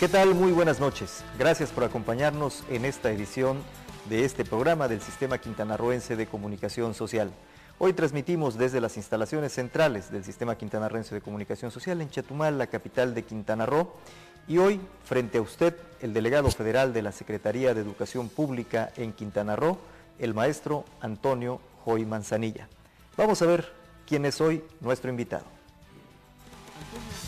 ¿Qué tal? Muy buenas noches. Gracias por acompañarnos en esta edición de este programa del Sistema Quintanarroense de Comunicación Social. Hoy transmitimos desde las instalaciones centrales del Sistema Quintanarroense de Comunicación Social en Chetumal, la capital de Quintana Roo. Y hoy, frente a usted, el delegado federal de la Secretaría de Educación Pública en Quintana Roo, el maestro Antonio Joy Manzanilla. Vamos a ver quién es hoy nuestro invitado.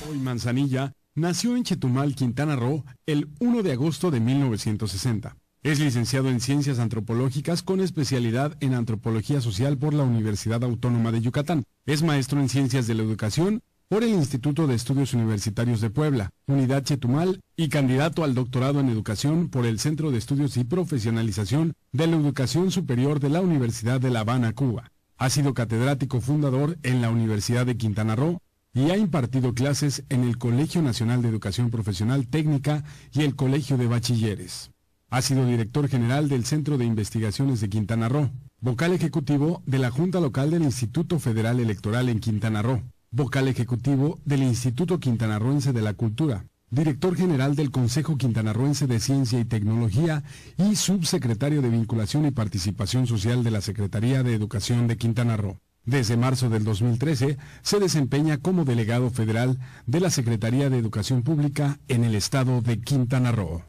Joy Manzanilla nació en Chetumal, Quintana Roo, el 1 de agosto de 1960. Es licenciado en Ciencias Antropológicas con especialidad en Antropología Social por la Universidad Autónoma de Yucatán. Es maestro en Ciencias de la Educación por el Instituto de Estudios Universitarios de Puebla, Unidad Chetumal, y candidato al doctorado en Educación por el Centro de Estudios y Profesionalización de la Educación Superior de la Universidad de La Habana, Cuba. Ha sido catedrático fundador en la Universidad de Quintana Roo y ha impartido clases en el Colegio Nacional de Educación Profesional Técnica y el Colegio de Bachilleres. Ha sido director general del Centro de Investigaciones de Quintana Roo, vocal ejecutivo de la Junta Local del Instituto Federal Electoral en Quintana Roo, vocal ejecutivo del Instituto Quintanarroense de la Cultura, director general del Consejo Quintanarroense de Ciencia y Tecnología y subsecretario de Vinculación y Participación Social de la Secretaría de Educación de Quintana Roo. Desde marzo del 2013 se desempeña como delegado federal de la Secretaría de Educación Pública en el estado de Quintana Roo.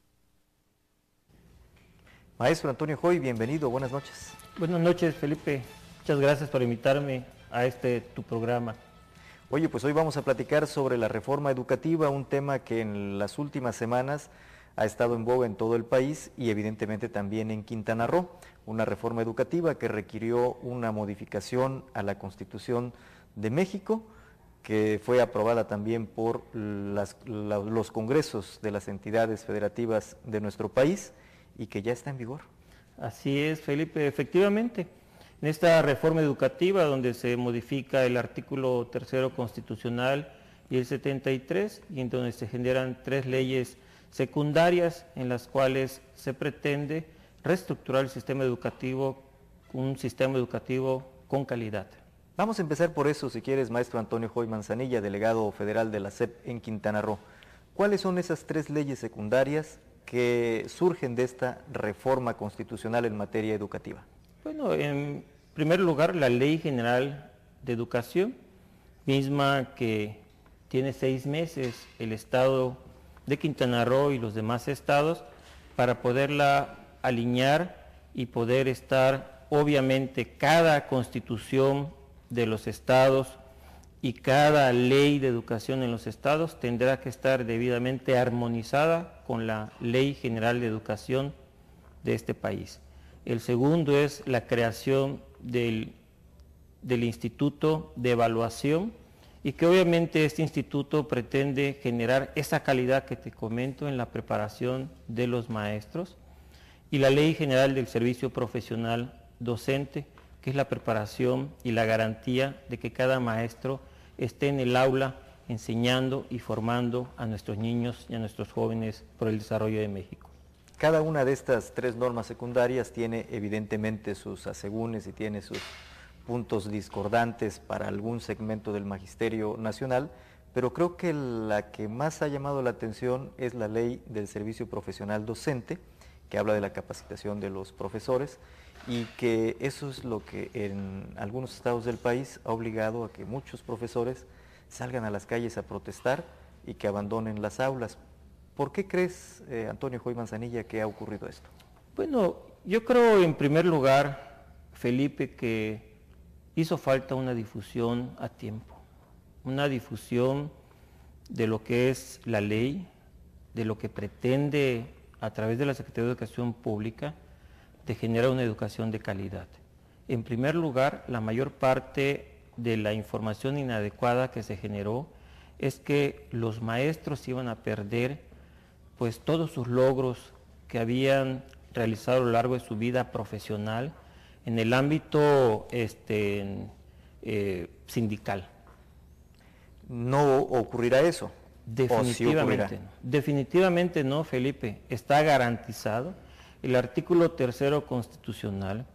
Maestro Antonio Joy, bienvenido, buenas noches. Buenas noches, Felipe. Muchas gracias por invitarme a tu programa. Oye, pues hoy vamos a platicar sobre la reforma educativa, un tema que en las últimas semanas ha estado en boga en todo el país y evidentemente también en Quintana Roo. Una reforma educativa que requirió una modificación a la Constitución de México, que fue aprobada también por los congresos de las entidades federativas de nuestro país y que ya está en vigor. Así es, Felipe, efectivamente. En esta reforma educativa donde se modifica el artículo 3 constitucional y el 73 y en donde se generan 3 leyes secundarias en las cuales se pretende reestructurar el sistema educativo, un sistema educativo con calidad. Vamos a empezar por eso, si quieres, maestro Antonio Joy Manzanilla, delegado federal de la SEP en Quintana Roo. ¿Cuáles son esas 3 leyes secundarias que surgen de esta reforma constitucional en materia educativa? Bueno, en primer lugar, la Ley General de Educación, misma que tiene 6 meses el estado de Quintana Roo y los demás estados para poderla alinear y poder estar, obviamente, cada constitución de los estados y cada ley de educación en los estados tendrá que estar debidamente armonizada con la Ley General de Educación de este país. El segundo es la creación del Instituto de Evaluación y que obviamente este instituto pretende generar esa calidad que te comento en la preparación de los maestros, y la Ley General del Servicio Profesional Docente, que es la preparación y la garantía de que cada maestro esté en el aula enseñando y formando a nuestros niños y a nuestros jóvenes por el desarrollo de México. Cada una de estas 3 normas secundarias tiene evidentemente sus asegúnes y tiene sus puntos discordantes para algún segmento del Magisterio Nacional, pero creo que la que más ha llamado la atención es la Ley del Servicio Profesional Docente, que habla de la capacitación de los profesores y que eso es lo que en algunos estados del país ha obligado a que muchos profesores salgan a las calles a protestar y que abandonen las aulas. ¿Por qué crees, Antonio Joy Manzanilla, que ha ocurrido esto? Bueno, yo creo en primer lugar, Felipe, que hizo falta una difusión a tiempo, una difusión de lo que es la ley, de lo que pretende a través de la Secretaría de Educación Pública de generar una educación de calidad. En primer lugar, la mayor parte de la información inadecuada que se generó es que los maestros iban a perder pues todos sus logros que habían realizado a lo largo de su vida profesional en el ámbito sindical. ¿No ocurrirá eso? Definitivamente, sí no. Definitivamente no, Felipe. Está garantizado. El artículo 3 constitucional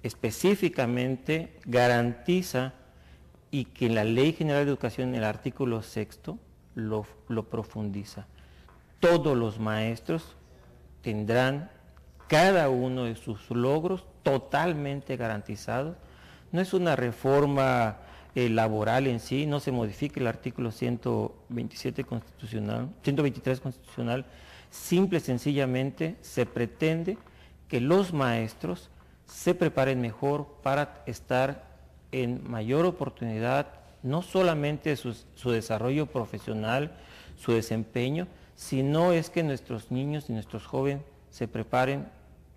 específicamente garantiza, y que la Ley General de Educación en el artículo 6 lo profundiza. todos los maestros tendrán cada uno de sus logros totalmente garantizados. No es una reforma laboral en sí, no se modifica el artículo 123 constitucional, simple y sencillamente se pretende que los maestros se preparen mejor para estar en mayor oportunidad, no solamente su desarrollo profesional, su desempeño, sino es que nuestros niños y nuestros jóvenes se preparen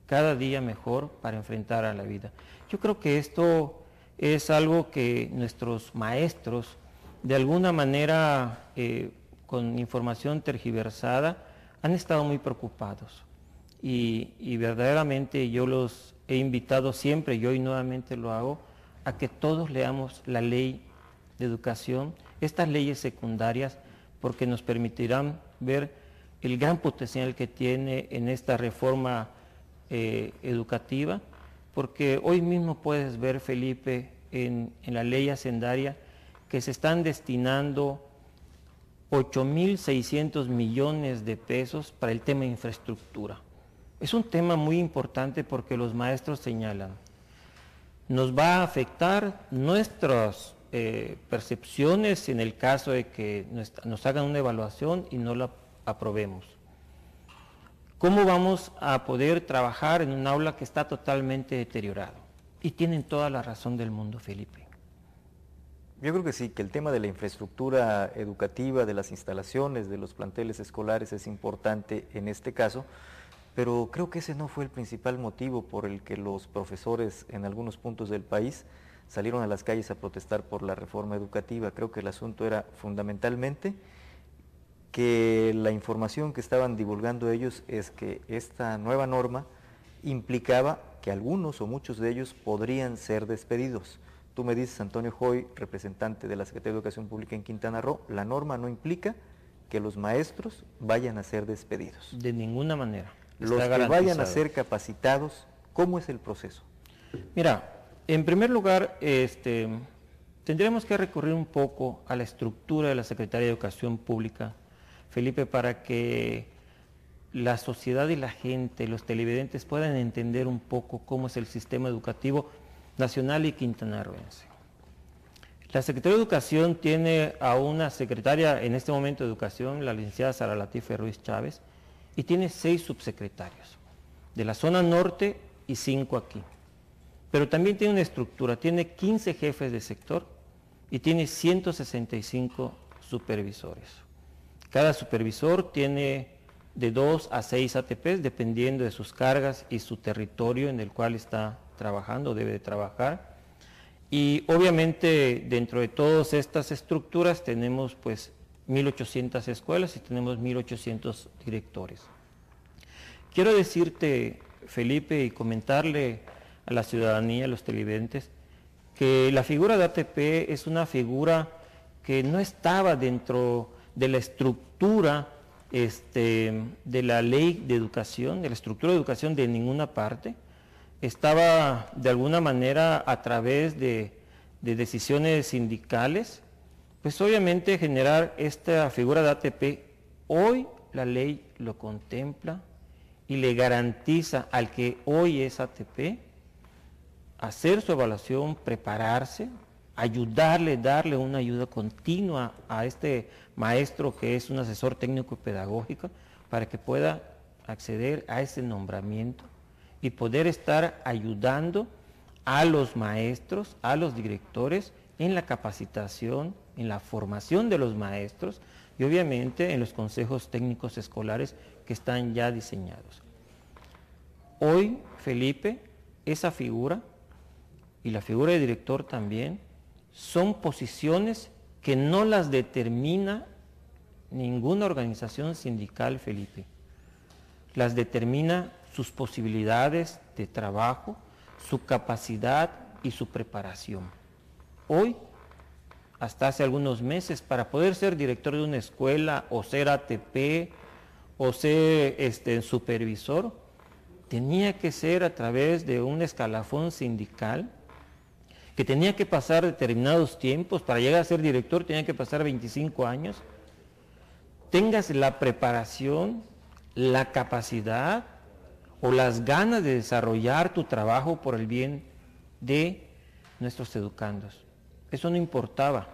cada día mejor para enfrentar a la vida. Yo creo que esto es algo que nuestros maestros, de alguna manera, con información tergiversada, han estado muy preocupados. Y verdaderamente yo los he invitado siempre, y hoy nuevamente lo hago, a que todos leamos la ley de educación, estas leyes secundarias, porque nos permitirán ver el gran potencial que tiene en esta reforma educativa, porque hoy mismo puedes ver, Felipe, en la ley hacendaria, que se están destinando 8.600 millones de pesos para el tema de infraestructura. Es un tema muy importante porque los maestros señalan, nos va a afectar nuestras percepciones en el caso de que nos hagan una evaluación y no la aprobemos. ¿Cómo vamos a poder trabajar en un aula que está totalmente deteriorado? Y tienen toda la razón del mundo, Felipe. Yo creo que sí, que el tema de la infraestructura educativa, de las instalaciones, de los planteles escolares es importante en este caso, pero creo que ese no fue el principal motivo por el que los profesores en algunos puntos del país salieron a las calles a protestar por la reforma educativa. Creo que el asunto era fundamentalmente que la información que estaban divulgando ellos es que esta nueva norma implicaba que algunos o muchos de ellos podrían ser despedidos. Tú me dices, Antonio Joy, representante de la Secretaría de Educación Pública en Quintana Roo, la norma no implica que los maestros vayan a ser despedidos. De ninguna manera. Los que vayan a ser capacitados, ¿cómo es el proceso? Mira, en primer lugar, tendremos que recurrir un poco a la estructura de la Secretaría de Educación Pública, Felipe, para que la sociedad y la gente, los televidentes puedan entender un poco cómo es el sistema educativo nacional y quintanarroense. La Secretaría de Educación tiene a una secretaria en este momento de Educación, la licenciada Sara Latife Ruiz Chávez, y tiene 6 subsecretarios, de la zona norte y 5 aquí. Pero también tiene una estructura, tiene 15 jefes de sector y tiene 165 supervisores. Cada supervisor tiene de 2 a 6 ATPs, dependiendo de sus cargas y su territorio en el cual está trabajando, debe de trabajar. Y obviamente dentro de todas estas estructuras tenemos pues 1.800 escuelas y tenemos 1.800 directores. Quiero decirte, Felipe, y comentarle a la ciudadanía, a los televidentes, que la figura de ATP es una figura que no estaba dentro de la estructura de la ley de educación, de la estructura de educación de ninguna parte. Estaba de alguna manera a través de decisiones sindicales, pues obviamente generar esta figura de ATP, hoy la ley lo contempla y le garantiza al que hoy es ATP hacer su evaluación, prepararse, ayudarle, darle una ayuda continua a este maestro que es un asesor técnico y pedagógico para que pueda acceder a ese nombramiento y poder estar ayudando a los maestros, a los directores en la capacitación, en la formación de los maestros y obviamente en los consejos técnicos escolares que están ya diseñados. Hoy, Felipe, esa figura y la figura de director también son posiciones que no las determina ninguna organización sindical, Felipe. Las determina sus posibilidades de trabajo, su capacidad y su preparación. Hoy, hasta hace algunos meses, para poder ser director de una escuela o ser ATP o ser supervisor, tenía que ser a través de un escalafón sindical que tenía que pasar determinados tiempos. Para llegar a ser director tenía que pasar 25 años. tengas la preparación, la capacidad o las ganas de desarrollar tu trabajo por el bien de nuestros educandos. Eso no importaba.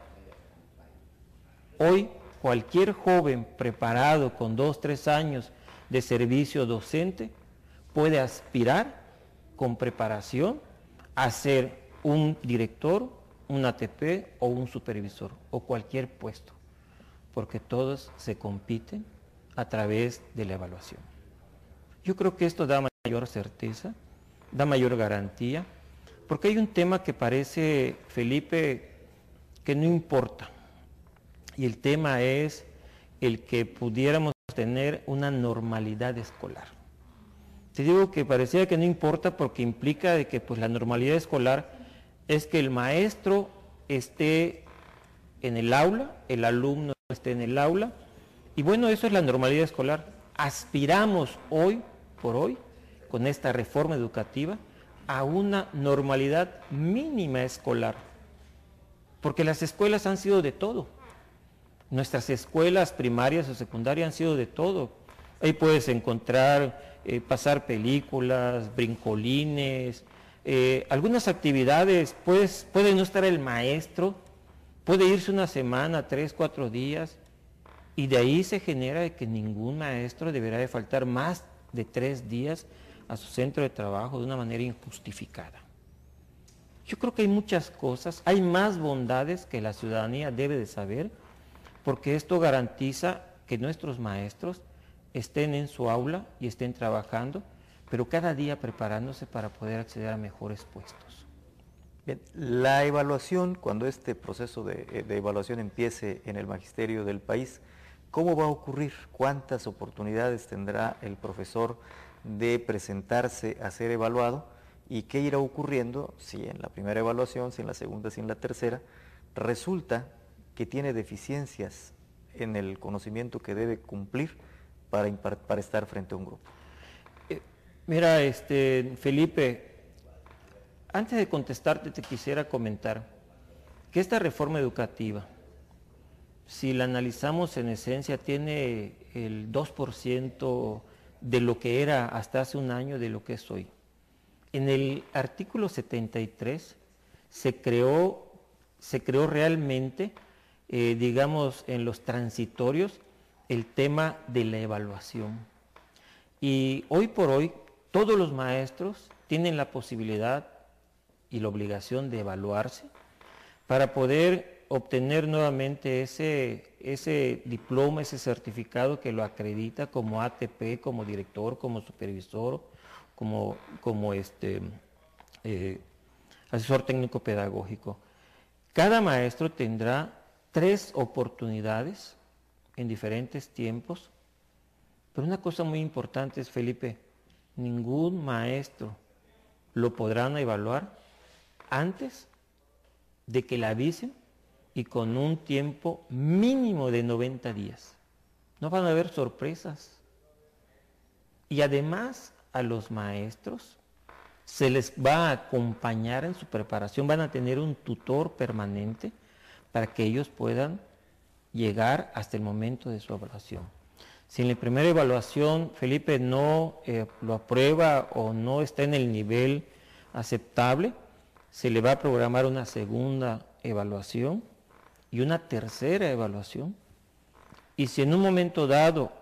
Hoy cualquier joven preparado con 2, 3 años de servicio docente puede aspirar con preparación a ser un director, un ATP o un supervisor o cualquier puesto, porque todos se compiten a través de la evaluación. Yo creo que esto da mayor certeza, da mayor garantía, porque hay un tema que parece, Felipe, que no importa, y el tema es el que pudiéramos tener una normalidad escolar. Te digo que parecía que no importa porque implica de que pues, la normalidad escolar es que el maestro esté en el aula, el alumno esté en el aula, y bueno, eso es la normalidad escolar. Aspiramos hoy por hoy, con esta reforma educativa, a una normalidad mínima escolar, porque las escuelas han sido de todo. Nuestras escuelas primarias o secundarias han sido de todo. Ahí puedes encontrar, pasar películas, brincolines, algunas actividades, puede no estar el maestro, puede irse una semana, 3, 4 días, y de ahí se genera de que ningún maestro deberá de faltar más de 3 días a su centro de trabajo de una manera injustificada. Yo creo que hay muchas cosas, hay más bondades que la ciudadanía debe de saber, porque esto garantiza que nuestros maestros estén en su aula y estén trabajando, pero cada día preparándose para poder acceder a mejores puestos. Bien, la evaluación, cuando este proceso de evaluación empiece en el magisterio del país, ¿cómo va a ocurrir? ¿Cuántas oportunidades tendrá el profesor de presentarse a ser evaluado? ¿Y qué irá ocurriendo si en la primera evaluación, si en la segunda, si en la tercera, resulta que tiene deficiencias en el conocimiento que debe cumplir para estar frente a un grupo? Mira, Felipe, antes de contestarte te quisiera comentar que esta reforma educativa, si la analizamos en esencia, tiene el 2% de lo que era hasta hace un año de lo que es hoy. En el artículo 73 se creó realmente, digamos, en los transitorios, el tema de la evaluación. Y hoy por hoy, todos los maestros tienen la posibilidad y la obligación de evaluarse para poder obtener nuevamente ese diploma, ese certificado que lo acredita como ATP, como director, como supervisor, como asesor técnico pedagógico. Cada maestro tendrá 3 oportunidades en diferentes tiempos, pero una cosa muy importante es, Felipe, ningún maestro lo podrán evaluar antes de que le avisen y con un tiempo mínimo de 90 días. No van a haber sorpresas. Y además a los maestros se les va a acompañar en su preparación, van a tener un tutor permanente para que ellos puedan llegar hasta el momento de su evaluación. Si en la primera evaluación Felipe no lo aprueba o no está en el nivel aceptable, se le va a programar una segunda evaluación y una tercera evaluación. Y si en un momento dado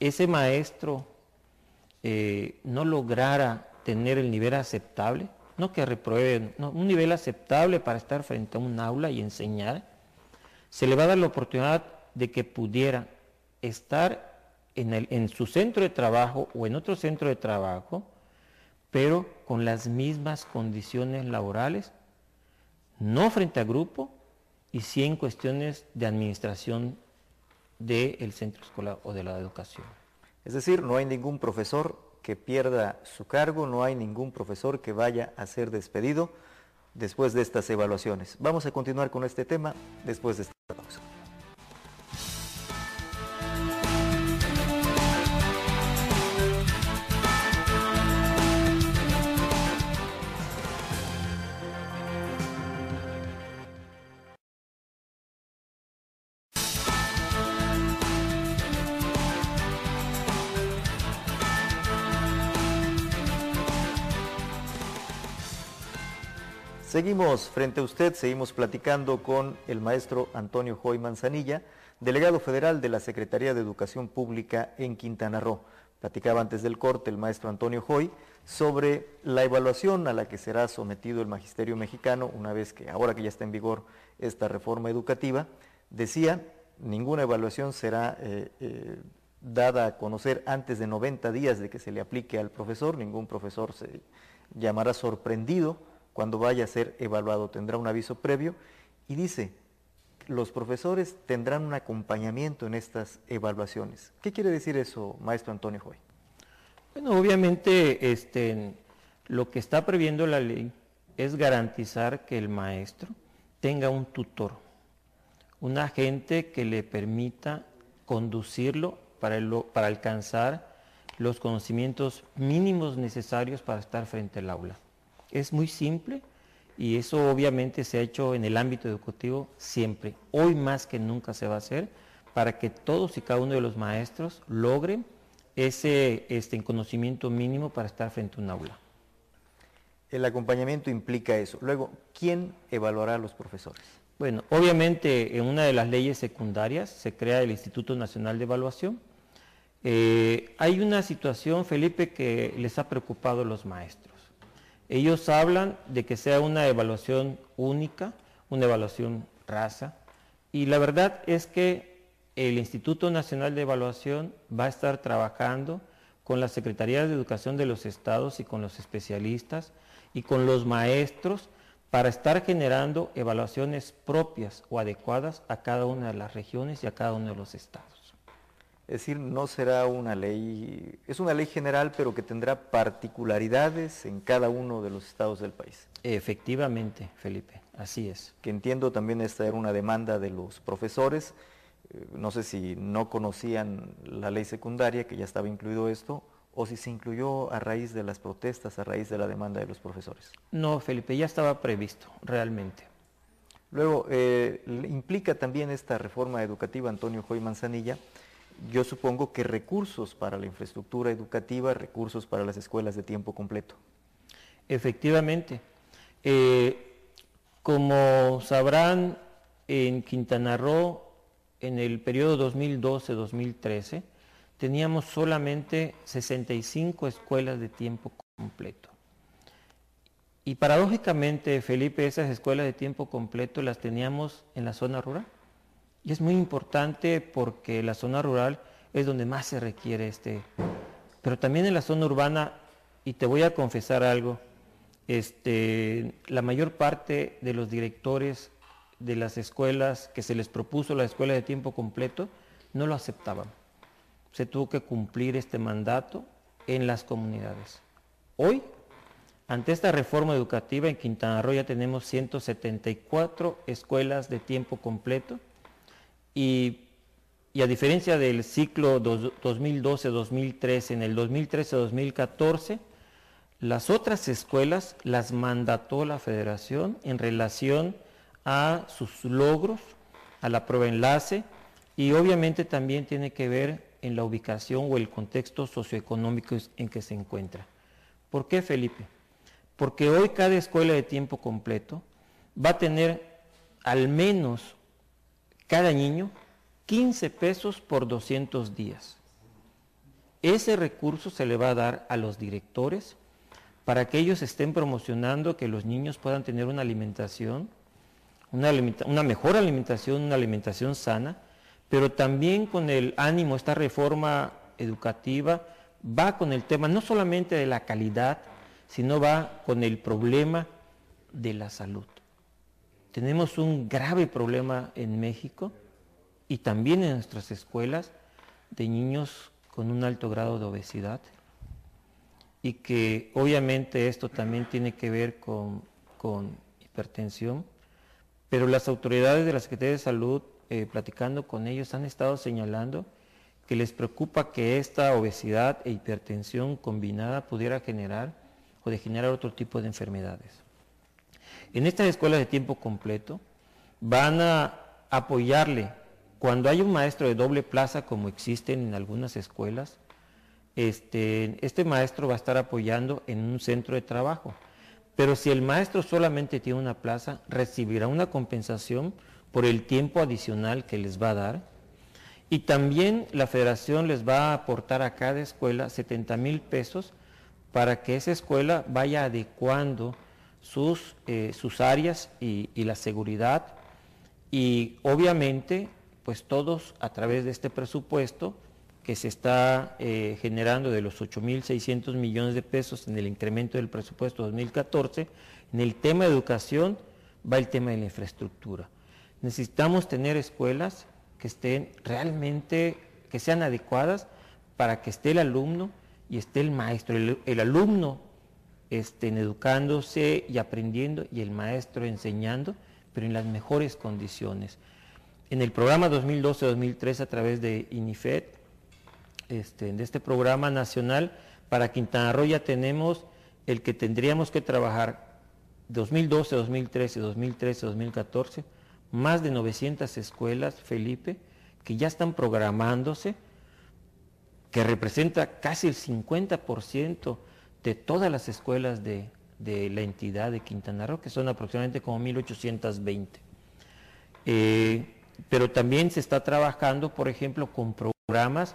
ese maestro no lograra tener el nivel aceptable, no que repruebe, no, un nivel aceptable para estar frente a un aula y enseñar, se le va a dar la oportunidad de que pudiera estar en su centro de trabajo o en otro centro de trabajo, pero con las mismas condiciones laborales, no frente a grupo, y sí en cuestiones de administración del centro escolar o de la educación. Es decir, no hay ningún profesor que pierda su cargo, no hay ningún profesor que vaya a ser despedido después de estas evaluaciones. Vamos a continuar con este tema después de esta pausa. Seguimos frente a usted, seguimos platicando con el maestro Antonio Joy Manzanilla, delegado federal de la Secretaría de Educación Pública en Quintana Roo. Platicaba antes del corte el maestro Antonio Joy sobre la evaluación a la que será sometido el magisterio mexicano una vez que, ahora que ya está en vigor esta reforma educativa. Decía, ninguna evaluación será dada a conocer antes de 90 días de que se le aplique al profesor. Ningún profesor se llamará sorprendido cuando vaya a ser evaluado, tendrá un aviso previo. Y dice, los profesores tendrán un acompañamiento en estas evaluaciones. ¿Qué quiere decir eso, maestro Antonio Joy? Bueno, obviamente lo que está previendo la ley es garantizar que el maestro tenga un tutor, un agente que le permita conducirlo para alcanzar los conocimientos mínimos necesarios para estar frente al aula. Es muy simple y eso obviamente se ha hecho en el ámbito educativo siempre. Hoy más que nunca se va a hacer para que todos y cada uno de los maestros logren ese conocimiento mínimo para estar frente a un aula. El acompañamiento implica eso. Luego, ¿quién evaluará a los profesores? Bueno, obviamente en una de las leyes secundarias se crea el Instituto Nacional de Evaluación. Hay una situación, Felipe, que les ha preocupado a los maestros. Ellos hablan de que sea una evaluación única, una evaluación raza, y la verdad es que el Instituto Nacional de Evaluación va a estar trabajando con las Secretarías de Educación de los estados y con los especialistas y con los maestros para estar generando evaluaciones propias o adecuadas a cada una de las regiones y a cada uno de los estados. Es decir, no será una ley, es una ley general, pero que tendrá particularidades en cada uno de los estados del país. Efectivamente, Felipe, así es. Que entiendo también esta era una demanda de los profesores. No sé si no conocían la ley secundaria, que ya estaba incluido esto, o si se incluyó a raíz de las protestas, a raíz de la demanda de los profesores. No, Felipe, ya estaba previsto, realmente. Luego, implica también esta reforma educativa, Antonio Joy Manzanilla, yo supongo que recursos para la infraestructura educativa, recursos para las escuelas de tiempo completo. Efectivamente. Como sabrán, en Quintana Roo, en el periodo 2012-2013, teníamos solamente 65 escuelas de tiempo completo. Y paradójicamente, Felipe, esas escuelas de tiempo completo las teníamos en la zona rural. Y es muy importante porque la zona rural es donde más se requiere pero también en la zona urbana, y te voy a confesar algo, la mayor parte de los directores de las escuelas que se les propuso la escuela de tiempo completo no lo aceptaban. Se tuvo que cumplir este mandato en las comunidades. Hoy, ante esta reforma educativa en Quintana Roo ya tenemos 174 escuelas de tiempo completo. Y a diferencia del ciclo 2012-2013, en el 2013-2014, las otras escuelas las mandató la Federación en relación a sus logros, a la prueba enlace, y obviamente también tiene que ver en la ubicación o el contexto socioeconómico en que se encuentra. ¿Por qué, Felipe? Porque hoy cada escuela de tiempo completo va a tener al menos cada niño 15 pesos por 200 días. Ese recurso se le va a dar a los directores para que ellos estén promocionando que los niños puedan tener una alimentación, una mejor alimentación, una alimentación sana, pero también con el ánimo, esta reforma educativa va con el tema no solamente de la calidad, sino va con el problema de la salud. Tenemos un grave problema en México y también en nuestras escuelas de niños con un alto grado de obesidad y que obviamente esto también tiene que ver con hipertensión, pero las autoridades de la Secretaría de Salud, platicando con ellos, han estado señalando que les preocupa que esta obesidad e hipertensión combinada pudiera generar o degenerar otro tipo de enfermedades. En estas escuelas de tiempo completo van a apoyarle cuando hay un maestro de doble plaza, como existen en algunas escuelas. Este maestro va a estar apoyando en un centro de trabajo, pero si el maestro solamente tiene una plaza, recibirá una compensación por el tiempo adicional que les va a dar. Y también la federación les va a aportar a cada escuela 70,000 pesos para que esa escuela vaya adecuando sus áreas y la seguridad. Y obviamente, pues todos a través de este presupuesto que se está generando de los 8,600 millones de pesos en el incremento del presupuesto 2014, en el tema de educación va el tema de la infraestructura. Necesitamos tener escuelas que estén realmente, que sean adecuadas para que esté el alumno y esté el maestro. El alumno educándose y aprendiendo y el maestro enseñando, pero en las mejores condiciones. En el programa 2012-2013 a través de INIFED, de este programa nacional, para Quintana Roo ya tenemos el que tendríamos que trabajar 2012, 2013, 2013, 2014, más de 900 escuelas, Felipe, que ya están programándose, que representa casi el 50% de todas las escuelas de la entidad de Quintana Roo, que son aproximadamente como 1,820. Pero también se está trabajando, por ejemplo, con programas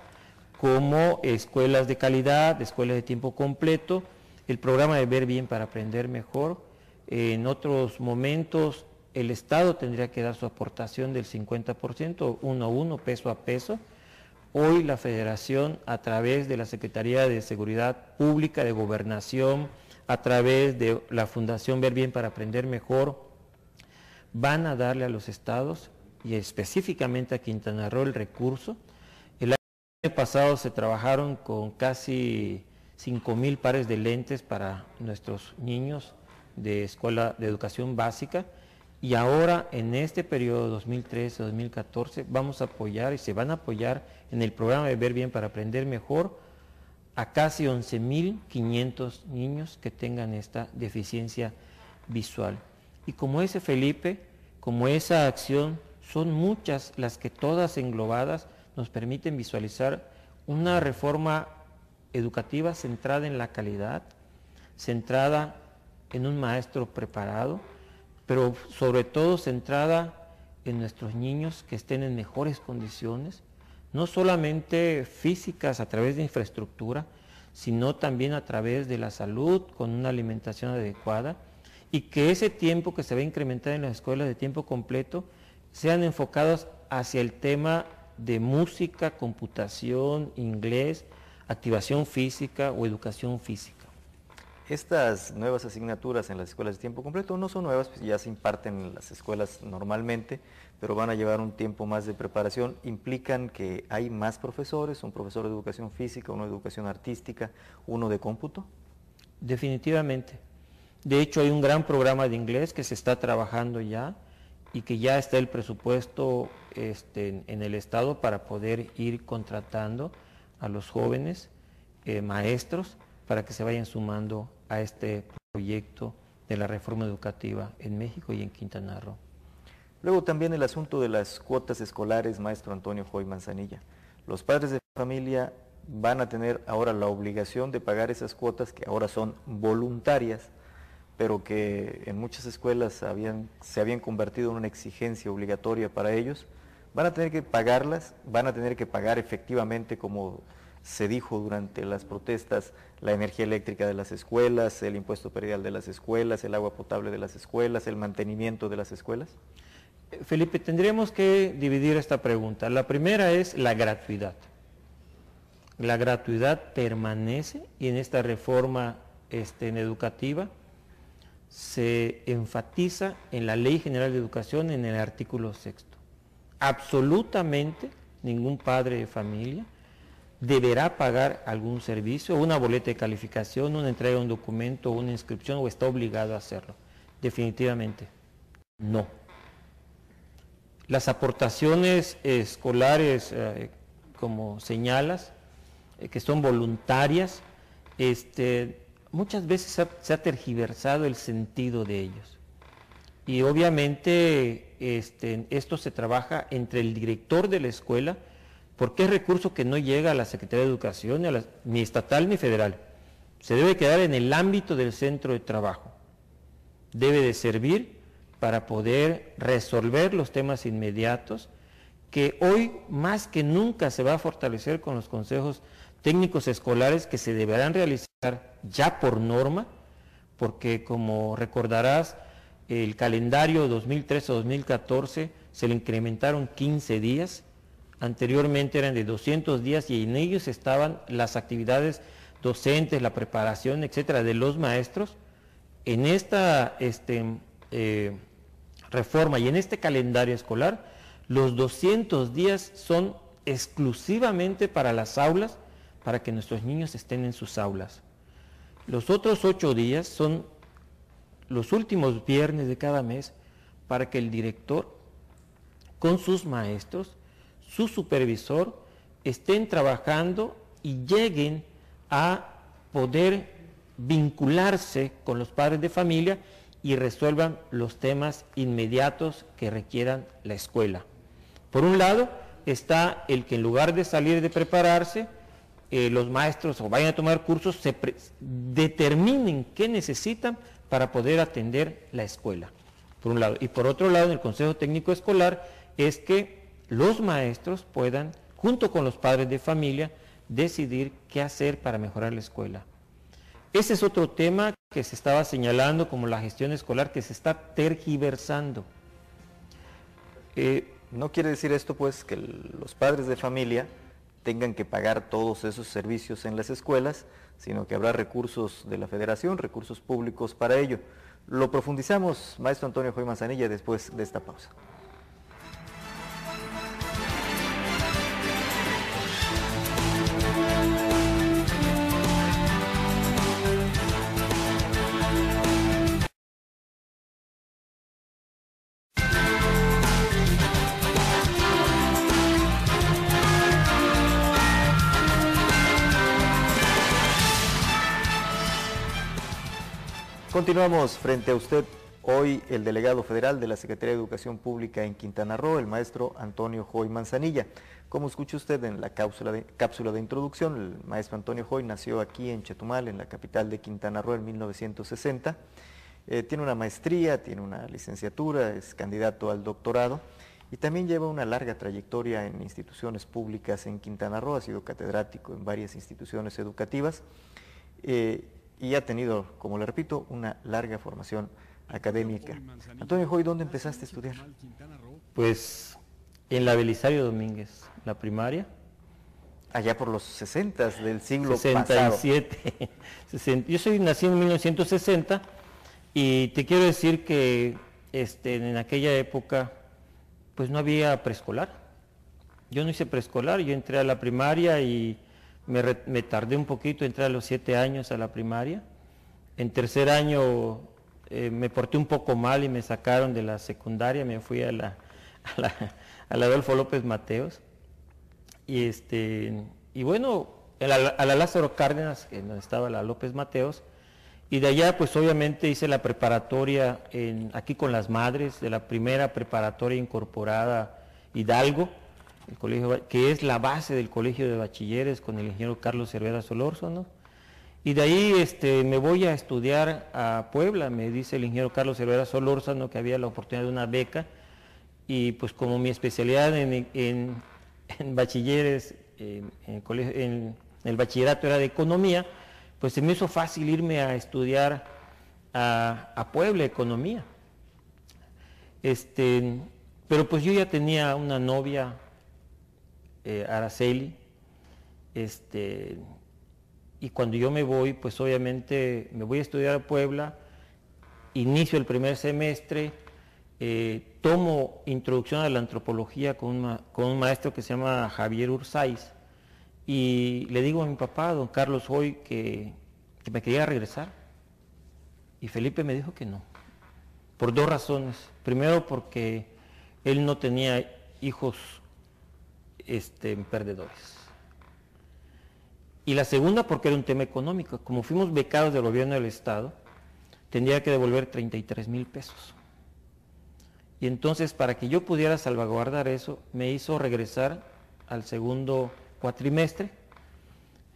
como escuelas de calidad, escuelas de tiempo completo, el programa de Ver Bien para Aprender Mejor. En otros momentos el Estado tendría que dar su aportación del 50%, 1 a 1, peso a peso. Hoy la Federación, a través de la Secretaría de Seguridad Pública, de Gobernación, a través de la Fundación Ver Bien para Aprender Mejor, van a darle a los estados y específicamente a Quintana Roo el recurso. El año pasado se trabajaron con casi 5,000 pares de lentes para nuestros niños de escuela de educación básica, y ahora en este periodo 2013-2014 vamos a apoyar y se van a apoyar en el programa de Ver Bien para Aprender Mejor a casi 11,500 niños que tengan esta deficiencia visual. Y como ese, Felipe, como esa acción, son muchas las que todas englobadas nos permiten visualizar una reforma educativa centrada en la calidad, centrada en un maestro preparado, pero sobre todo centrada en nuestros niños que estén en mejores condiciones, no solamente físicas a través de infraestructura, sino también a través de la salud, con una alimentación adecuada, y que ese tiempo que se va a incrementar en las escuelas de tiempo completo sean enfocados hacia el tema de música, computación, inglés, activación física o educación física. Estas nuevas asignaturas en las escuelas de tiempo completo no son nuevas, pues ya se imparten en las escuelas normalmente, pero van a llevar un tiempo más de preparación. Implican que hay más profesores, un profesor de educación física, uno de educación artística, uno de cómputo. Definitivamente. De hecho, hay un gran programa de inglés que se está trabajando ya y que ya está el presupuesto en el Estado para poder ir contratando a los jóvenes maestros para que se vayan sumando a este proyecto de la reforma educativa en México y en Quintana Roo. Luego también el asunto de las cuotas escolares, maestro Antonio Joy Manzanilla. Los padres de familia van a tener ahora la obligación de pagar esas cuotas que ahora son voluntarias, pero que en muchas escuelas se habían convertido en una exigencia obligatoria para ellos. Van a tener que pagarlas, van a tener que pagar efectivamente, como se dijo durante las protestas, la energía eléctrica de las escuelas, el impuesto predial de las escuelas, el agua potable de las escuelas, el mantenimiento de las escuelas. Felipe, tendríamos que dividir esta pregunta. La primera es la gratuidad. La gratuidad permanece y en esta reforma educativa se enfatiza en la Ley General de Educación en el artículo 6. Absolutamente ningún padre de familia deberá pagar algún servicio, una boleta de calificación, una entrega de un documento, una inscripción, o está obligado a hacerlo. Definitivamente, no. Las aportaciones escolares, como señalas, que son voluntarias, muchas veces se ha tergiversado el sentido de ellos. Y obviamente esto se trabaja entre el director de la escuela, porque es recurso que no llega a la Secretaría de Educación, ni estatal ni federal. Se debe quedar en el ámbito del centro de trabajo. debe de servir para poder resolver los temas inmediatos, que hoy más que nunca se va a fortalecer con los consejos técnicos escolares que se deberán realizar ya por norma, porque como recordarás, el calendario 2013-2014 se le incrementaron 15 días, anteriormente eran de 200 días y en ellos estaban las actividades docentes, la preparación, etcétera, de los maestros. En esta reforma y en este calendario escolar, los 200 días son exclusivamente para las aulas, para que nuestros niños estén en sus aulas. Los otros 8 días son los últimos viernes de cada mes para que el director, con sus maestros, su supervisor, estén trabajando y lleguen a poder vincularse con los padres de familia y resuelvan los temas inmediatos que requieran la escuela. Por un lado está el que en lugar de salir de prepararse, los maestros o vayan a tomar cursos, determinen qué necesitan para poder atender la escuela, por un lado. Y por otro lado, en el Consejo Técnico Escolar, es que los maestros puedan, junto con los padres de familia, decidir qué hacer para mejorar la escuela. Ese es otro tema que se estaba señalando como la gestión escolar, que se está tergiversando. ¿No quiere decir esto, pues, que los padres de familia tengan que pagar todos esos servicios en las escuelas, sino que habrá recursos de la Federación, recursos públicos para ello? Lo profundizamos, maestro Antonio Joy Manzanilla, después de esta pausa. Continuamos frente a usted. Hoy el delegado federal de la Secretaría de Educación Pública en Quintana Roo, el maestro Antonio Joy Manzanilla. Como escucha usted en la cápsula de introducción, el maestro Antonio Joy nació aquí en Chetumal, en la capital de Quintana Roo, en 1960. Tiene una maestría, tiene una licenciatura, es candidato al doctorado y también lleva una larga trayectoria en instituciones públicas en Quintana Roo. Ha sido catedrático en varias instituciones educativas y ha tenido, como le repito, una larga formación académica. Antonio Joy, ¿dónde empezaste a estudiar? Pues en la Belisario Domínguez, la primaria. Allá por los 60 del siglo 67. pasado. Yo nací en 1960 y te quiero decir que en aquella época pues no había preescolar. Yo no hice preescolar, yo entré a la primaria y me tardé un poquito, entré a los 7 años a la primaria. En tercer año me porté un poco mal y me sacaron de la secundaria, me fui a la Adolfo López Mateos. Y bueno, a la Lázaro Cárdenas, donde estaba la López Mateos, y de allá pues obviamente hice la preparatoria aquí con las madres, de la primera preparatoria incorporada Hidalgo, el colegio, que es la base del colegio de bachilleres con el ingeniero Carlos Cervera Solórzano. Y de ahí me voy a estudiar a Puebla, me dice el ingeniero Carlos Cervera Solórzano que había la oportunidad de una beca, y pues como mi especialidad en bachilleres, en el bachillerato era de economía, pues se me hizo fácil irme a estudiar a Puebla economía. Pero pues yo ya tenía una novia, Araceli, y cuando yo me voy, pues obviamente me voy a estudiar a Puebla, inicio el primer semestre, tomo introducción a la antropología con un maestro que se llama Javier Ursáiz, y le digo a mi papá, don Carlos Joy, que me quería regresar, y Felipe me dijo que no, por 2 razones. Primero, porque él no tenía hijos perdedores. Y la segunda, porque era un tema económico. Como fuimos becados del gobierno del estado, tendría que devolver 33,000 pesos. Y entonces, para que yo pudiera salvaguardar eso, me hizo regresar al segundo cuatrimestre,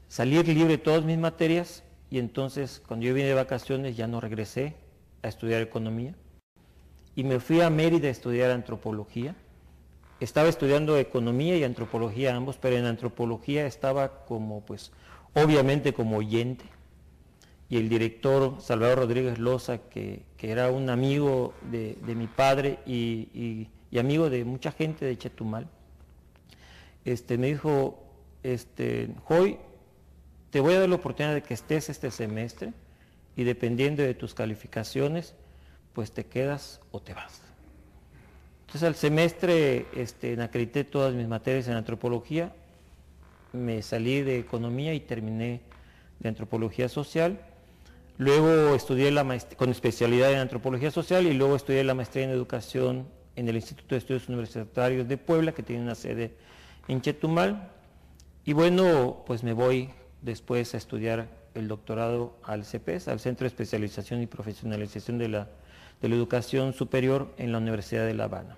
salir libre de todas mis materias, y entonces, cuando yo vine de vacaciones, ya no regresé a estudiar economía y me fui a Mérida a estudiar antropología. Estaba estudiando economía y antropología ambos, pero en antropología estaba como, pues, obviamente como oyente. Y el director Salvador Rodríguez Loza, que era un amigo de mi padre y amigo de mucha gente de Chetumal, me dijo, Joy, te voy a dar la oportunidad de que estés este semestre y dependiendo de tus calificaciones, pues te quedas o te vas. Entonces al semestre acredité todas mis materias en antropología, me salí de economía y terminé de antropología social. Luego estudié con especialidad en antropología social y luego estudié la maestría en educación en el Instituto de Estudios Universitarios de Puebla, que tiene una sede en Chetumal. Y bueno, pues me voy después a estudiar el doctorado al CEPES, al Centro de Especialización y Profesionalización de la Educación Superior en la Universidad de La Habana.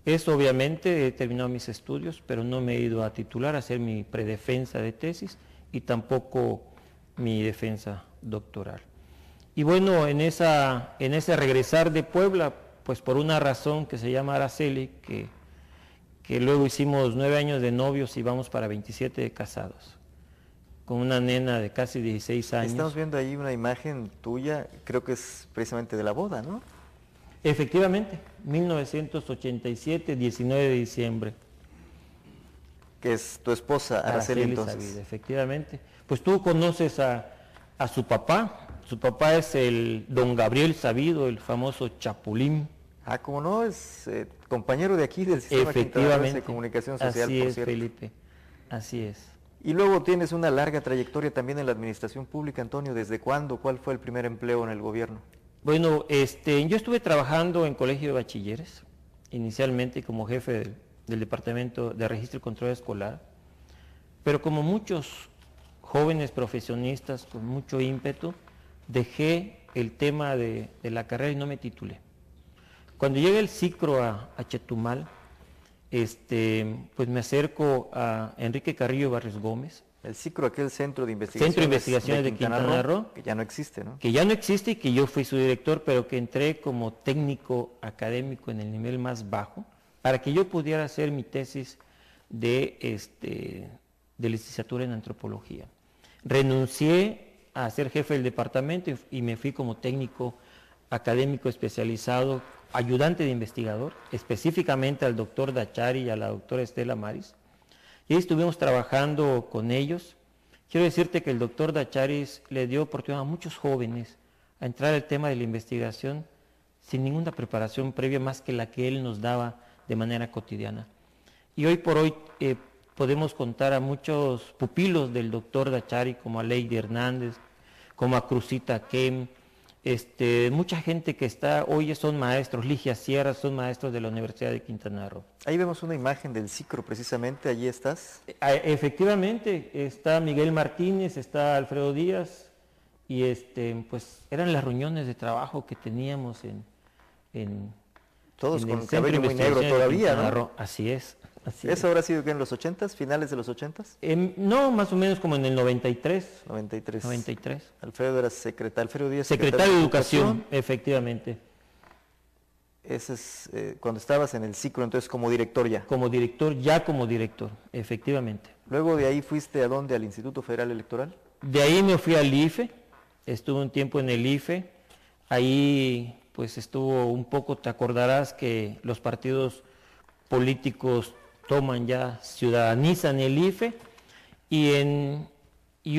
Eso obviamente he terminado mis estudios, pero no me he ido a titular, a hacer mi predefensa de tesis y tampoco mi defensa doctoral. Y bueno, en ese regresar de Puebla, pues por una razón que se llama Araceli, que luego hicimos 9 años de novios y vamos para 27 de casados, con una nena de casi 16 años. Estamos viendo ahí una imagen tuya, creo que es precisamente de la boda, ¿no? Efectivamente, 1987, 19 de diciembre. Que es tu esposa, Araceli, entonces. Sabido, efectivamente. Pues tú conoces a su papá es el don Gabriel Sabido, el famoso Chapulín. Ah, como no, es compañero de aquí del Sistema Quintanarroense de Comunicación Social, así por es, cierto. Felipe, así es. Y luego tienes una larga trayectoria también en la administración pública, Antonio. ¿Desde cuándo? ¿Cuál fue el primer empleo en el gobierno? Bueno, yo estuve trabajando en colegio de bachilleres, inicialmente como jefe del Departamento de Registro y Control Escolar, pero como muchos jóvenes profesionistas con mucho ímpetu, dejé el tema de la carrera y no me titulé. Cuando llega el CICRO a Chetumal, pues me acerco a Enrique Carrillo Barrios Gómez. El CICRO, aquel Centro de Investigaciones de Quintana Roo, que ya no existe, ¿no? Que ya no existe y que yo fui su director, pero que entré como técnico académico en el nivel más bajo, para que yo pudiera hacer mi tesis de licenciatura en antropología. Renuncié a ser jefe del departamento y me fui como técnico académico especializado, ayudante de investigador, específicamente al doctor Dachari y a la doctora Estela Maris. Y ahí estuvimos trabajando con ellos. Quiero decirte que el doctor Dacharis le dio oportunidad a muchos jóvenes a entrar al tema de la investigación sin ninguna preparación previa más que la que él nos daba de manera cotidiana. Y hoy por hoy podemos contar a muchos pupilos del doctor Dachari, como a Lady Hernández, como a Cruzita Kem, mucha gente que hoy son maestros, Ligia Sierra, son maestros de la Universidad de Quintana Roo. Ahí vemos una imagen del CICRO precisamente, allí estás. Efectivamente, está Miguel Martínez, está Alfredo Díaz, y pues eran las reuniones de trabajo que teníamos todos con el cabello muy negro todavía, ¿no? Así es. ¿Eso habrá sido que en los 80s, finales de los 80s? No, más o menos como en el 93. 93. Alfredo era Alfredo Díaz, secretario de Educación, efectivamente. Ese es cuando estabas en el CICRO, entonces como director ya. Como director, efectivamente. Luego de ahí fuiste ¿a dónde? ¿Al Instituto Federal Electoral? De ahí me fui al IFE, estuve un tiempo en el IFE, ahí pues estuvo un poco, te acordarás que los partidos políticos ciudadanizan el IFE y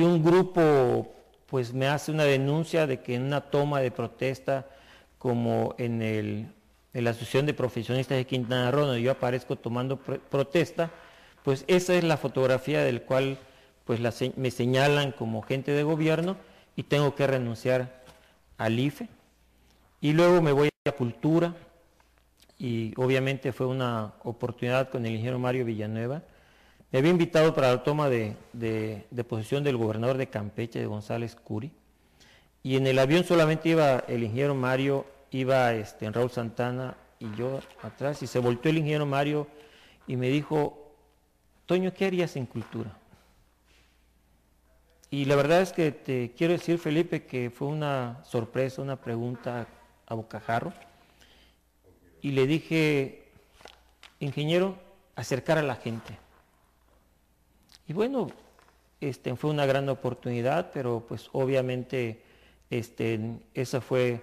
un grupo pues me hace una denuncia de que en una toma de protesta como en la Asociación de Profesionistas de Quintana Roo, donde yo aparezco tomando protesta, pues esa es la fotografía del cual pues me señalan como gente de gobierno y tengo que renunciar al IFE. Y luego me voy a Cultura, y obviamente fue una oportunidad con el ingeniero Mario Villanueva. Me había invitado para la toma de posesión del gobernador de Campeche, de González Curi, y en el avión solamente iba el ingeniero Mario, iba Raúl Santana y yo atrás, y se volteó el ingeniero Mario y me dijo, Toño, ¿qué harías en Cultura? Y la verdad es que te quiero decir, Felipe, que fue una sorpresa, una pregunta a Bocajarro, y le dije, ingeniero, acercar a la gente. Y bueno, fue una gran oportunidad, pero pues obviamente esa fue,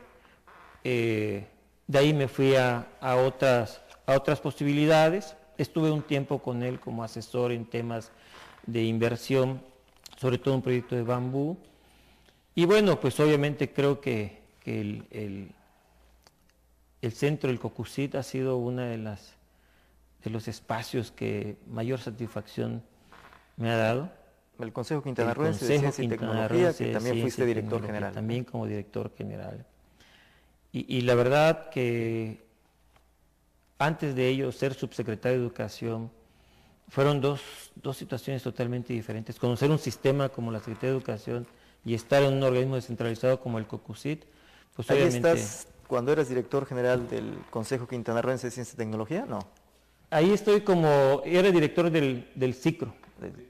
de ahí me fui a otras posibilidades. Estuve un tiempo con él como asesor en temas de inversión, sobre todo un proyecto de bambú. Y bueno, pues obviamente creo que el centro del COCUCIT ha sido uno de los espacios que mayor satisfacción me ha dado. El Consejo Quintanarroense de Ciencia y Tecnología, que también fuiste director general. También como director general. Y la verdad que antes de ello ser subsecretario de Educación, fueron dos situaciones totalmente diferentes. Conocer un sistema como la Secretaría de Educación y estar en un organismo descentralizado como el COCUCIT, pues ¿Ahí obviamente... estás cuando eras director general del Consejo Quintanarroense de Ciencia y Tecnología? No. Ahí estoy era director del CICRO,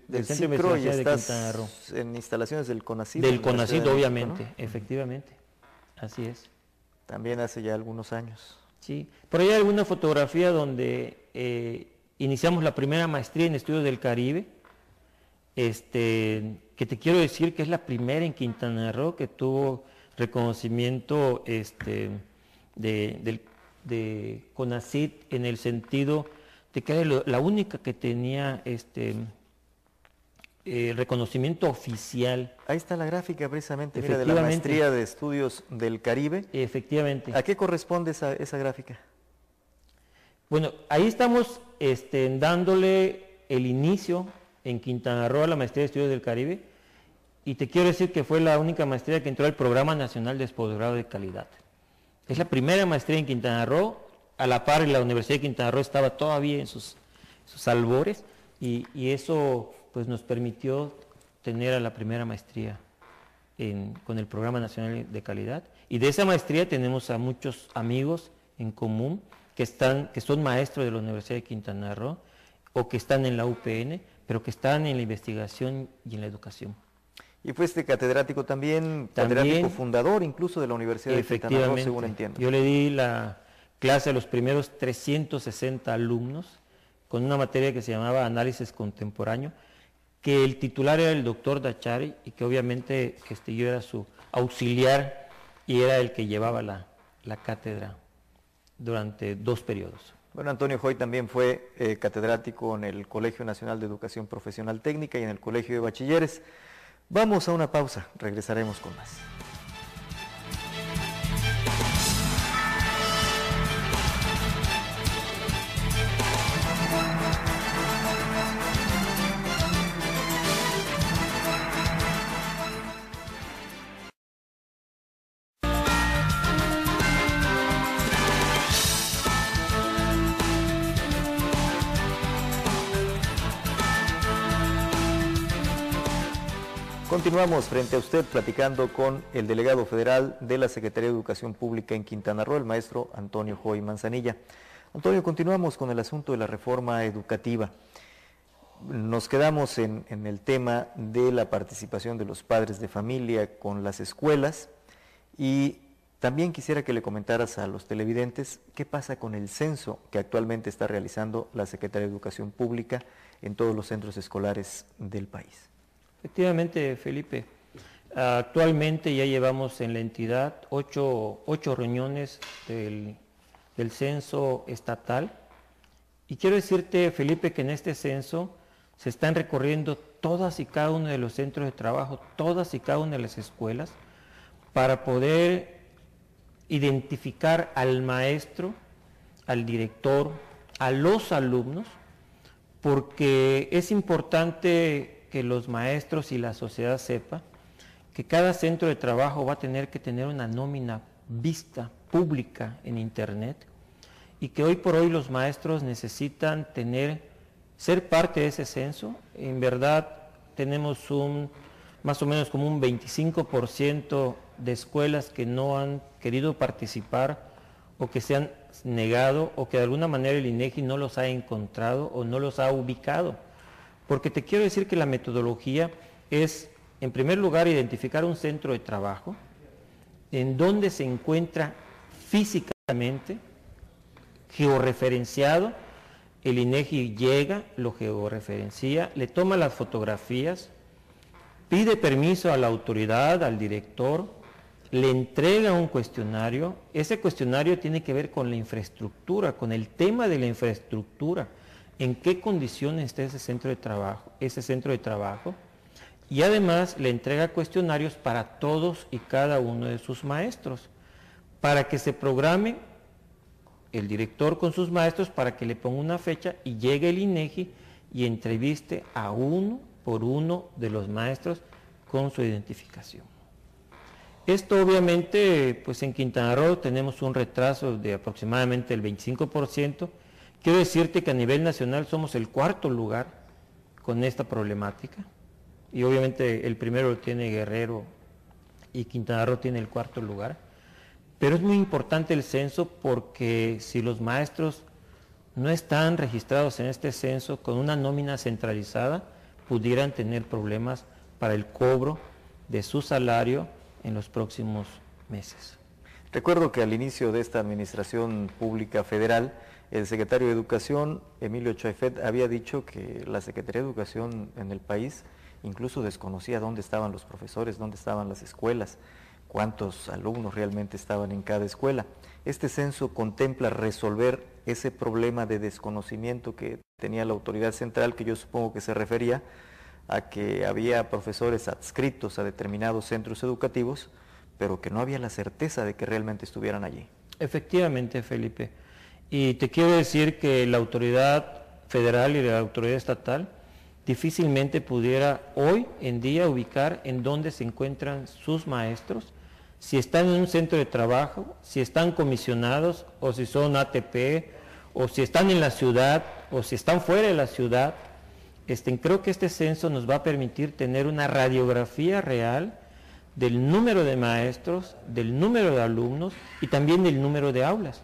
del Centro de CICRO, y Investigación de estás Quintana Roo. en instalaciones del CONACYT. Del Universidad CONACYT, de México, obviamente, ¿no? efectivamente, así es. También hace ya algunos años. Sí, por ahí hay alguna fotografía donde iniciamos la primera maestría en estudios del Caribe, que te quiero decir que es la primera en Quintana Roo que tuvo reconocimiento de CONACYT, en el sentido de que era la única que tenía reconocimiento oficial. Ahí está la gráfica precisamente, mira, de la maestría de estudios del Caribe. Efectivamente. ¿A qué corresponde esa gráfica? Bueno, ahí estamos dándole el inicio en Quintana Roo a la maestría de estudios del Caribe, y te quiero decir que fue la única maestría que entró al Programa Nacional de Posgrado de Calidad. Es la primera maestría en Quintana Roo, a la par la Universidad de Quintana Roo estaba todavía en sus albores, y eso pues nos permitió tener a la primera maestría con el Programa Nacional de Calidad, y de esa maestría tenemos a muchos amigos en común que son maestros de la Universidad de Quintana Roo o que están en la UPN, pero que están en la investigación y en la educación. Y fuiste catedrático también, catedrático fundador incluso de la Universidad de Quintana Roo, según entiendo. Yo le di la clase a los primeros 360 alumnos con una materia que se llamaba Análisis Contemporáneo, que el titular era el doctor Dachari, y que obviamente yo era su auxiliar y era el que llevaba la cátedra durante 2 periodos. Bueno, Antonio Joy también fue catedrático en el Colegio Nacional de Educación Profesional Técnica y en el Colegio de Bachilleres. Vamos a una pausa, regresaremos con más. Continuamos frente a usted platicando con el delegado federal de la Secretaría de Educación Pública en Quintana Roo, el maestro Antonio Joy Manzanilla. Antonio, continuamos con el asunto de la reforma educativa. Nos quedamos en el tema de la participación de los padres de familia con las escuelas, y también quisiera que le comentaras a los televidentes qué pasa con el censo que actualmente está realizando la Secretaría de Educación Pública en todos los centros escolares del país. Efectivamente, Felipe, actualmente ya llevamos en la entidad 8 reuniones del censo estatal, y quiero decirte, Felipe, que en este censo se están recorriendo todas y cada uno de los centros de trabajo, todas y cada una de las escuelas, para poder identificar al maestro, al director, a los alumnos, porque es importante que los maestros y la sociedad sepa que cada centro de trabajo va a tener que tener una nómina vista, pública en internet, y que hoy por hoy los maestros necesitan ser parte de ese censo. En verdad tenemos más o menos como un 25% de escuelas que no han querido participar, o que se han negado, o que de alguna manera el INEGI no los ha encontrado o no los ha ubicado. Porque te quiero decir que la metodología es, en primer lugar, identificar un centro de trabajo en donde se encuentra físicamente, georreferenciado. El INEGI llega, lo georreferencia, le toma las fotografías, pide permiso a la autoridad, al director, le entrega un cuestionario. Ese cuestionario tiene que ver con la infraestructura, con el tema de la infraestructura, en qué condiciones está ese centro de trabajo, y además le entrega cuestionarios para todos y cada uno de sus maestros, para que se programe el director con sus maestros, para que le ponga una fecha y llegue el INEGI y entreviste a uno por uno de los maestros con su identificación. Esto obviamente, pues en Quintana Roo tenemos un retraso de aproximadamente el 25%. Quiero decirte que a nivel nacional somos el 4º lugar con esta problemática, y obviamente el primero lo tiene Guerrero y Quintana Roo tiene el 4º lugar. Pero es muy importante el censo, porque si los maestros no están registrados en este censo con una nómina centralizada, pudieran tener problemas para el cobro de su salario en los próximos meses. Recuerdo que al inicio de esta administración pública federal, el secretario de Educación, Emilio Chaifet, había dicho que la Secretaría de Educación en el país incluso desconocía dónde estaban los profesores, dónde estaban las escuelas, cuántos alumnos realmente estaban en cada escuela. Este censo contempla resolver ese problema de desconocimiento que tenía la autoridad central, que yo supongo que se refería a que había profesores adscritos a determinados centros educativos, pero que no había la certeza de que realmente estuvieran allí. Efectivamente, Felipe. Y te quiero decir que la autoridad federal y la autoridad estatal difícilmente pudiera hoy en día ubicar en dónde se encuentran sus maestros, si están en un centro de trabajo, si están comisionados, o si son ATP, o si están en la ciudad, o si están fuera de la ciudad. Creo que este censo nos va a permitir tener una radiografía real del número de maestros, del número de alumnos y también del número de aulas.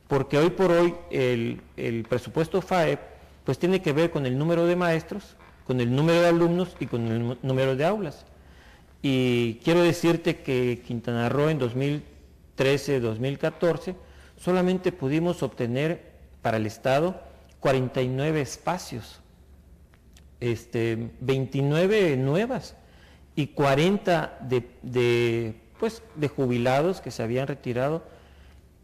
Porque hoy por hoy el presupuesto FAEP pues tiene que ver con el número de maestros, con el número de alumnos y con el número de aulas. Y quiero decirte que Quintana Roo en 2013-2014 solamente pudimos obtener para el Estado 49 espacios, 29 nuevas y 40 de jubilados que se habían retirado,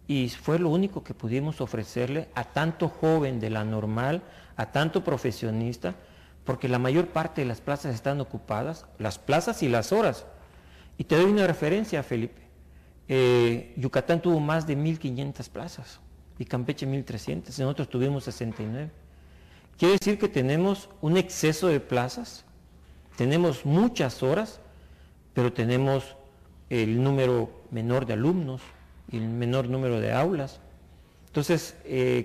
y fue lo único que pudimos ofrecerle a tanto joven de la normal, a tanto profesionista, porque la mayor parte de las plazas están ocupadas, las plazas y las horas. Y te doy una referencia, Felipe. Yucatán tuvo más de 1,500 plazas y Campeche 1,300, nosotros tuvimos 69. Quiere decir que tenemos un exceso de plazas, tenemos muchas horas, pero tenemos el número menor de alumnos y el menor número de aulas. Entonces,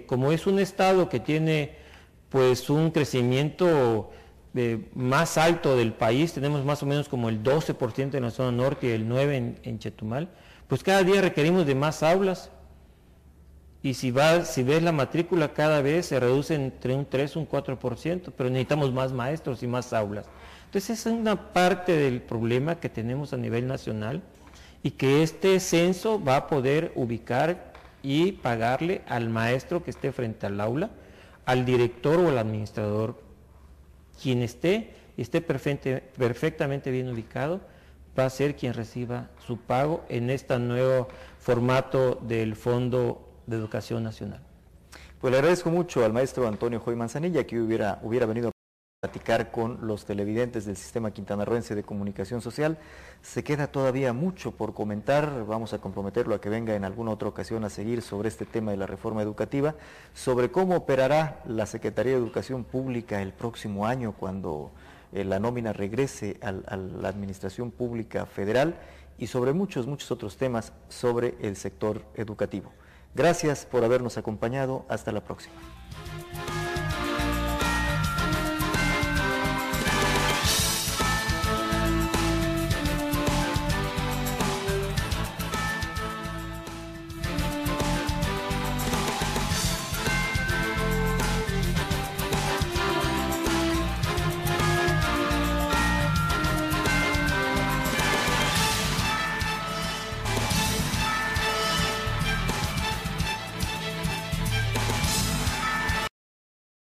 como es un estado que tiene pues un crecimiento más alto del país, tenemos más o menos como el 12% en la zona norte y el 9% en Chetumal, pues cada día requerimos de más aulas. Y si ves la matrícula, cada vez se reduce entre un 3 y un 4%, pero necesitamos más maestros y más aulas. Entonces esa es una parte del problema que tenemos a nivel nacional, y que este censo va a poder ubicar y pagarle al maestro que esté frente al aula, al director o al administrador. Quien esté perfectamente bien ubicado, va a ser quien reciba su pago en este nuevo formato del Fondo de Educación Nacional. Pues le agradezco mucho al maestro Antonio Joy Manzanilla que hubiera venido a platicar con los televidentes del Sistema Quintanarroense de Comunicación Social. Se queda todavía mucho por comentar, vamos a comprometerlo a que venga en alguna otra ocasión a seguir sobre este tema de la reforma educativa, sobre cómo operará la Secretaría de Educación Pública el próximo año cuando la nómina regrese a la Administración Pública Federal, y sobre muchos otros temas sobre el sector educativo. Gracias por habernos acompañado, hasta la próxima.